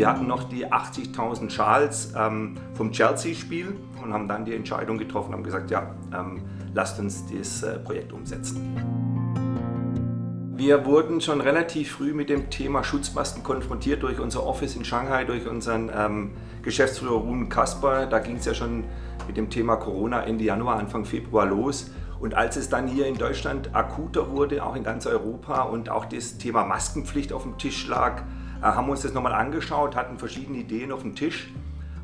wir hatten noch die 80.000 Schals vom Chelsea-Spiel und haben dann die Entscheidung getroffen, haben gesagt, ja, lasst uns das Projekt umsetzen. Wir wurden schon relativ früh mit dem Thema Schutzmasken konfrontiert durch unser Office in Shanghai, durch unseren Geschäftsführer Ruben Kasper. Da ging es ja schon mit dem Thema Corona Ende Januar, Anfang Februar los. Und als es dann hier in Deutschland akuter wurde, auch in ganz Europa und auch das Thema Maskenpflicht auf dem Tisch lag, haben wir uns das nochmal angeschaut, hatten verschiedene Ideen auf dem Tisch.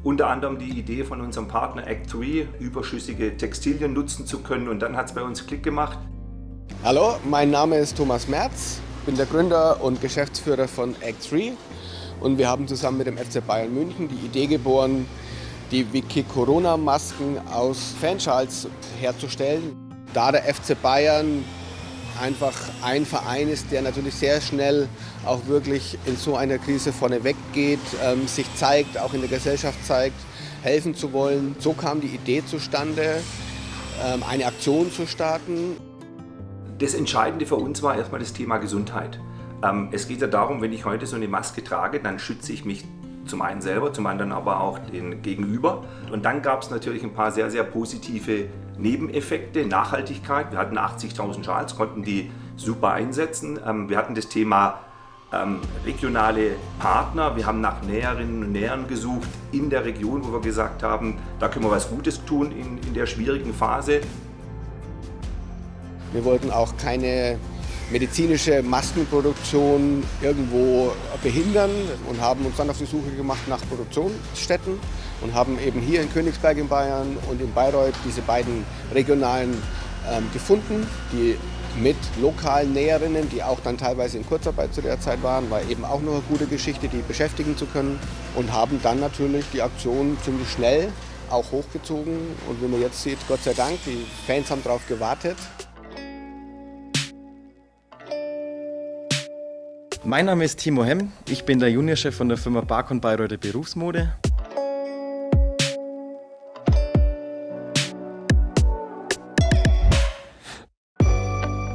Unter anderem die Idee von unserem Partner Act3, überschüssige Textilien nutzen zu können, und dann hat es bei uns Klick gemacht. Hallo, mein Name ist Thomas Merz, bin der Gründer und Geschäftsführer von Act3 und wir haben zusammen mit dem FC Bayern München die Idee geboren, die Wiki-Corona-Masken aus Fanschals herzustellen. Da der FC Bayern einfach ein Verein ist, der natürlich sehr schnell auch wirklich in so einer Krise vorne weggeht, sich zeigt, auch in der Gesellschaft zeigt, helfen zu wollen. So kam die Idee zustande, eine Aktion zu starten. Das Entscheidende für uns war erstmal das Thema Gesundheit. Es geht ja darum, wenn ich heute so eine Maske trage, dann schütze ich mich zum einen selber, zum anderen aber auch den Gegenüber. Und dann gab es natürlich ein paar sehr, sehr positive Nebeneffekte, Nachhaltigkeit. Wir hatten 80.000 Schals, konnten die super einsetzen. Wir hatten das Thema regionale Partner. Wir haben nach Näherinnen und Nähern gesucht in der Region, wo wir gesagt haben, da können wir was Gutes tun in der schwierigen Phase. Wir wollten auch keine medizinische Maskenproduktion irgendwo behindern und haben uns dann auf die Suche gemacht nach Produktionsstätten und haben eben hier in Königsberg in Bayern und in Bayreuth diese beiden regionalen gefunden, die mit lokalen Näherinnen, die auch dann teilweise in Kurzarbeit zu der Zeit waren, war eben auch noch eine gute Geschichte, die beschäftigen zu können, und haben dann natürlich die Aktion ziemlich schnell auch hochgezogen. Und wie man jetzt sieht, Gott sei Dank, die Fans haben darauf gewartet. Mein Name ist Timo Hemm, ich bin der Juniorchef von der Firma Barcon Bayreuther Berufsmode.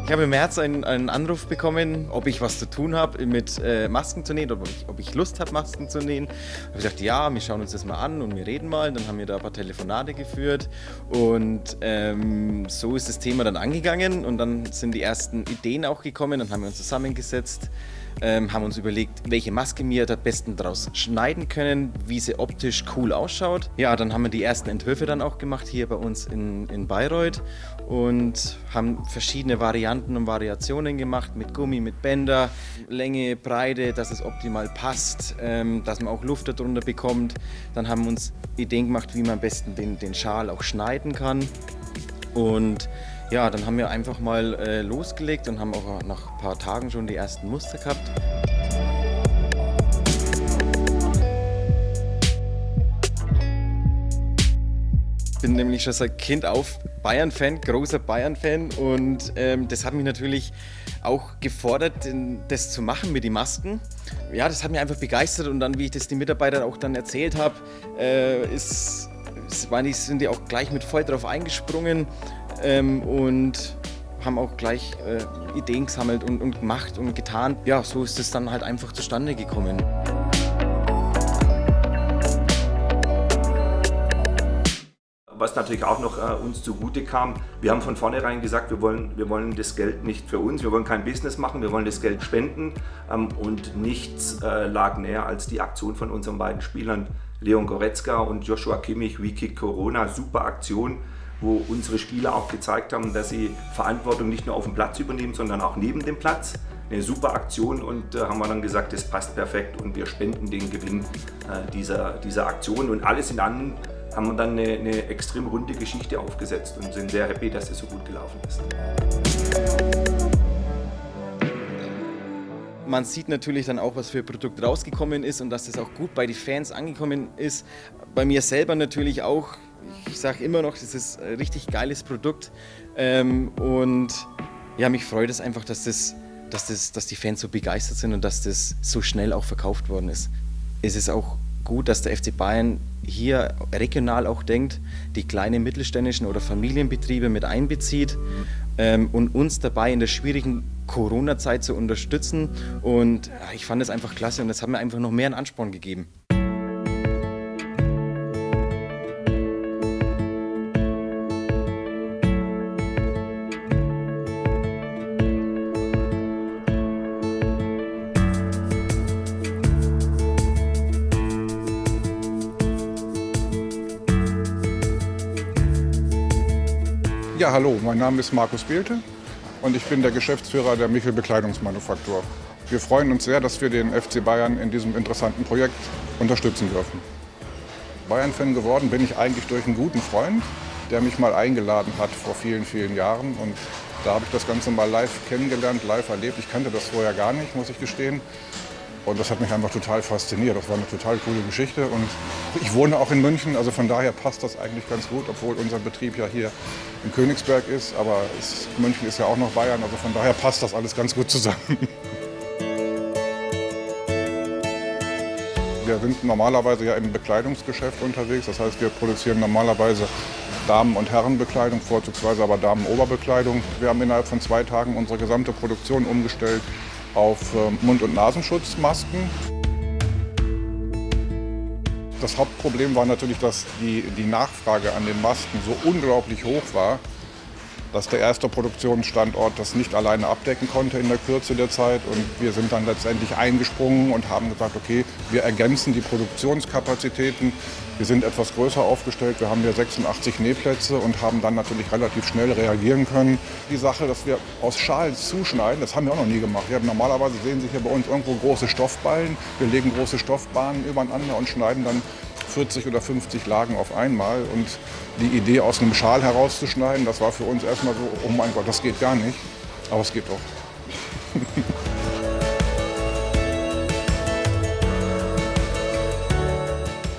Ich habe im März einen Anruf bekommen, ob ich was zu tun habe mit Masken zu nähen, oder ob ich Lust habe, Masken zu nähen. Ich habe gesagt, ja, wir schauen uns das mal an und wir reden mal. Dann haben wir da ein paar Telefonate geführt und so ist das Thema dann angegangen, und dann sind die ersten Ideen auch gekommen. Dann haben wir uns zusammengesetzt, haben uns überlegt, welche Maske wir da am besten daraus schneiden können, wie sie optisch cool ausschaut. Ja, dann haben wir die ersten Entwürfe dann auch gemacht hier bei uns in Bayreuth und haben verschiedene Varianten und Variationen gemacht mit Gummi, mit Bänder, Länge, Breite, dass es optimal passt, dass man auch Luft darunter bekommt. Dann haben wir uns Ideen gemacht, wie man am besten den Schal auch schneiden kann. Und ja, dann haben wir einfach mal losgelegt und haben auch nach ein paar Tagen schon die ersten Muster gehabt. Ich bin nämlich schon seit Kind auf Bayern-Fan, großer Bayern-Fan, und das hat mich natürlich auch gefordert, das zu machen mit den Masken. Ja, das hat mich einfach begeistert, und dann, wie ich das den Mitarbeitern auch dann erzählt habe, sind die auch gleich mit voll drauf eingesprungen und haben auch gleich Ideen gesammelt und gemacht und getan. Ja, so ist es dann halt einfach zustande gekommen. Was natürlich auch noch uns zugute kam, wir haben von vornherein gesagt, wir wollen das Geld nicht für uns, wir wollen kein Business machen, wir wollen das Geld spenden, und nichts lag näher als die Aktion von unseren beiden Spielern, Leon Goretzka und Joshua Kimmich, Wiki-Corona, super Aktion, wo unsere Spieler auch gezeigt haben, dass sie Verantwortung nicht nur auf dem Platz übernehmen, sondern auch neben dem Platz. Eine super Aktion, und haben wir dann gesagt, das passt perfekt und wir spenden den Gewinn dieser Aktion, und alles in allem haben wir dann eine extrem runde Geschichte aufgesetzt und sind sehr happy, dass das so gut gelaufen ist. Man sieht natürlich dann auch, was für ein Produkt rausgekommen ist und dass das auch gut bei den Fans angekommen ist. Bei mir selber natürlich auch. Ich sage immer noch, das ist ein richtig geiles Produkt. Und ja, mich freut es einfach, dass die Fans so begeistert sind und dass das so schnell auch verkauft worden ist. Es ist auch gut, dass der FC Bayern hier regional auch denkt, die kleinen mittelständischen oder Familienbetriebe mit einbezieht und uns dabei in der schwierigen Corona-Zeit zu unterstützen. Und ja, ich fand es einfach klasse und das hat mir einfach noch mehr einen Ansporn gegeben. Ja, hallo, mein Name ist Markus Behlte und ich bin der Geschäftsführer der Michel Bekleidungsmanufaktur. Wir freuen uns sehr, dass wir den FC Bayern in diesem interessanten Projekt unterstützen dürfen. Bayern-Fan geworden bin ich eigentlich durch einen guten Freund, der mich mal eingeladen hat vor vielen, vielen Jahren. Und da habe ich das Ganze mal live kennengelernt, live erlebt. Ich kannte das vorher gar nicht, muss ich gestehen. Und das hat mich einfach total fasziniert. Das war eine total coole Geschichte. Und ich wohne auch in München, also von daher passt das eigentlich ganz gut, obwohl unser Betrieb ja hier in Königsberg ist. Aber München ist ja auch noch Bayern, also von daher passt das alles ganz gut zusammen. Wir sind normalerweise ja im Bekleidungsgeschäft unterwegs. Das heißt, wir produzieren normalerweise Damen- und Herrenbekleidung, vorzugsweise aber Damenoberbekleidung. Wir haben innerhalb von 2 Tagen unsere gesamte Produktion umgestellt auf Mund- und Nasenschutzmasken. Das Hauptproblem war natürlich, dass die Nachfrage an den Masken so unglaublich hoch war, dass der erste Produktionsstandort das nicht alleine abdecken konnte in der Kürze der Zeit. Und wir sind dann letztendlich eingesprungen und haben gesagt, okay, wir ergänzen die Produktionskapazitäten. Wir sind etwas größer aufgestellt, wir haben hier 86 Nähplätze und haben dann natürlich relativ schnell reagieren können. Die Sache, dass wir aus Schals zuschneiden, das haben wir auch noch nie gemacht. Normalerweise sehen Sie hier bei uns irgendwo große Stoffballen. Wir legen große Stoffbahnen übereinander und schneiden dann 40 oder 50 Lagen auf einmal. Und die Idee, aus einem Schal herauszuschneiden, das war für uns erstmal so, oh mein Gott, das geht gar nicht. Aber es geht doch.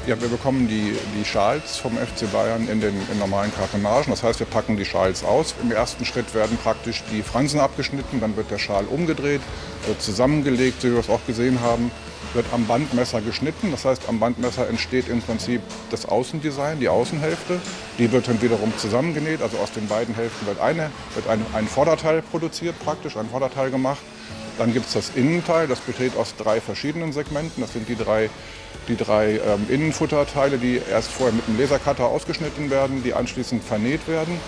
Ja, wir bekommen die Schals vom FC Bayern in normalen Kartonagen. Das heißt, wir packen die Schals aus. Im ersten Schritt werden praktisch die Fransen abgeschnitten, dann wird der Schal umgedreht, wird zusammengelegt, so wie wir es auch gesehen haben, wird am Bandmesser geschnitten. Das heißt, am Bandmesser entsteht im Prinzip das Außendesign, die Außenhälfte. Die wird dann wiederum zusammengenäht. Also aus den beiden Hälften wird ein Vorderteil produziert, praktisch ein Vorderteil gemacht. Dann gibt es das Innenteil, das besteht aus 3 verschiedenen Segmenten. Das sind die drei Innenfutterteile, die erst vorher mit einem Lasercutter ausgeschnitten werden, die anschließend vernäht werden.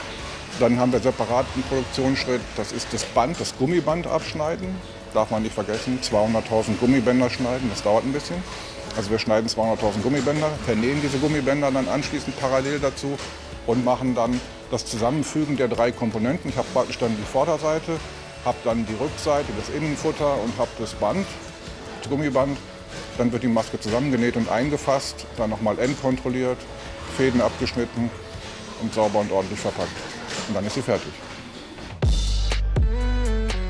Dann haben wir separat einen Produktionsschritt, das ist das Band, das Gummiband abschneiden. Darf man nicht vergessen, 200.000 Gummibänder schneiden, das dauert ein bisschen. Also wir schneiden 200.000 Gummibänder, vernähen diese Gummibänder dann anschließend parallel dazu und machen dann das Zusammenfügen der 3 Komponenten. Ich habe praktisch dann die Vorderseite, habe dann die Rückseite, das Innenfutter und habe das Band, das Gummiband. Dann wird die Maske zusammengenäht und eingefasst, dann nochmal endkontrolliert, Fäden abgeschnitten und sauber und ordentlich verpackt. Und dann ist sie fertig.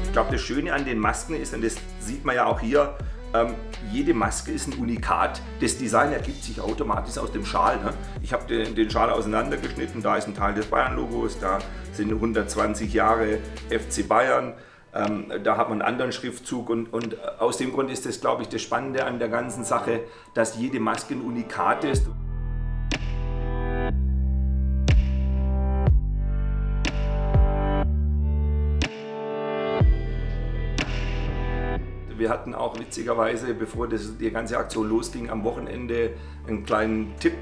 Ich glaube, das Schöne an den Masken ist, und das sieht man ja auch hier, jede Maske ist ein Unikat. Das Design ergibt sich automatisch aus dem Schal. Ne? Ich habe den Schal auseinandergeschnitten, da ist ein Teil des Bayern-Logos, da sind 120 Jahre FC Bayern. Da hat man einen anderen Schriftzug und aus dem Grund ist das, glaube ich, das Spannende an der ganzen Sache, dass jede Maske ein Unikat ist. Wir hatten auch witzigerweise, bevor die ganze Aktion losging, am Wochenende einen kleinen Tipp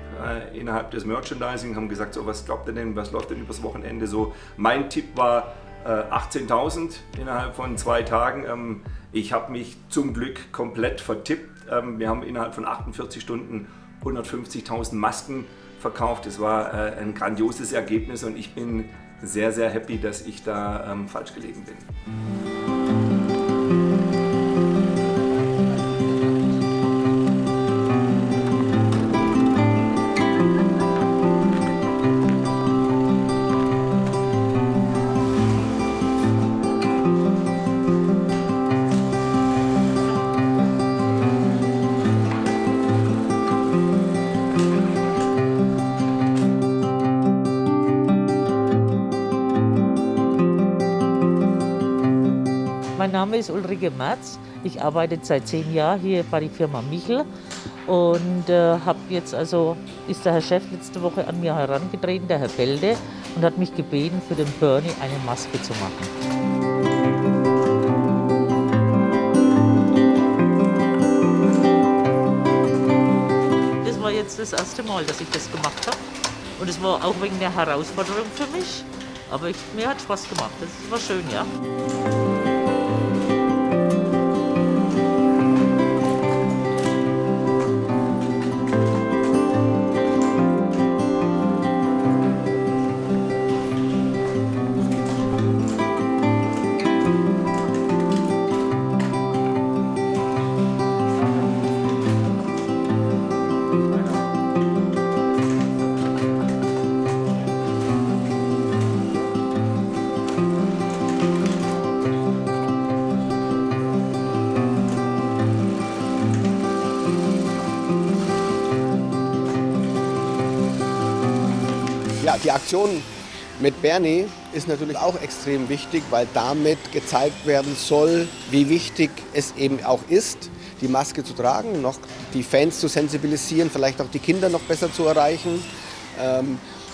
innerhalb des Merchandising, haben gesagt, so, was glaubt ihr denn, was läuft denn übers Wochenende so? Mein Tipp war 18.000 innerhalb von 2 Tagen. Ich habe mich zum Glück komplett vertippt. Wir haben innerhalb von 48 Stunden 150.000 Masken verkauft. Es war ein grandioses Ergebnis und ich bin sehr, sehr happy, dass ich da falsch gelegen bin. Name ist Ulrike Merz. Ich arbeite seit 10 Jahren hier bei der Firma Michel und ist der Herr Chef letzte Woche an mir herangetreten, der Herr Belde, und hat mich gebeten, für den Bernie eine Maske zu machen. Das war jetzt das erste Mal, dass ich das gemacht habe, und es war auch wegen der Herausforderung für mich, aber mir hat Spaß gemacht. Das war schön, ja. Ja, die Aktion mit Bernie ist natürlich auch extrem wichtig, weil damit gezeigt werden soll, wie wichtig es eben auch ist, die Maske zu tragen, noch die Fans zu sensibilisieren, vielleicht auch die Kinder noch besser zu erreichen.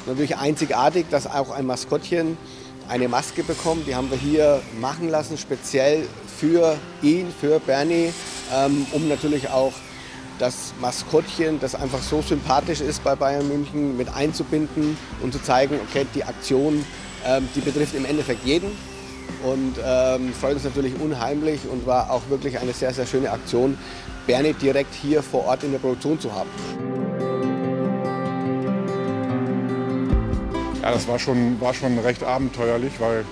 Natürlich einzigartig, dass auch ein Maskottchen eine Maske bekommt. Die haben wir hier machen lassen, speziell für ihn, für Bernie, um natürlich auch das Maskottchen, das einfach so sympathisch ist bei Bayern München, mit einzubinden und zu zeigen, okay, die Aktion, die betrifft im Endeffekt jeden. Und freut uns natürlich unheimlich und war auch wirklich eine sehr, sehr schöne Aktion, Bernie direkt hier vor Ort in der Produktion zu haben. Ja, das war schon recht abenteuerlich, weil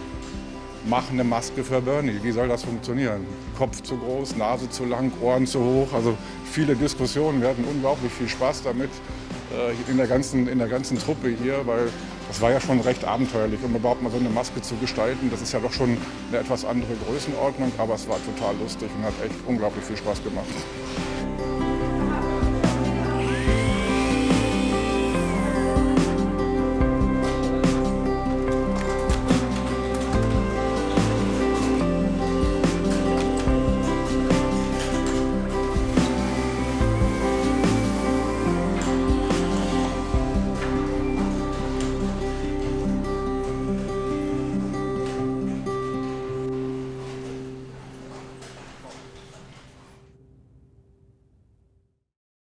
mach eine Maske für Bernie, wie soll das funktionieren? Kopf zu groß, Nase zu lang, Ohren zu hoch, also viele Diskussionen. Wir hatten unglaublich viel Spaß damit in der ganzen Truppe hier, weil das war ja schon recht abenteuerlich, um überhaupt mal so eine Maske zu gestalten. Das ist ja doch schon eine etwas andere Größenordnung, aber es war total lustig und hat echt unglaublich viel Spaß gemacht.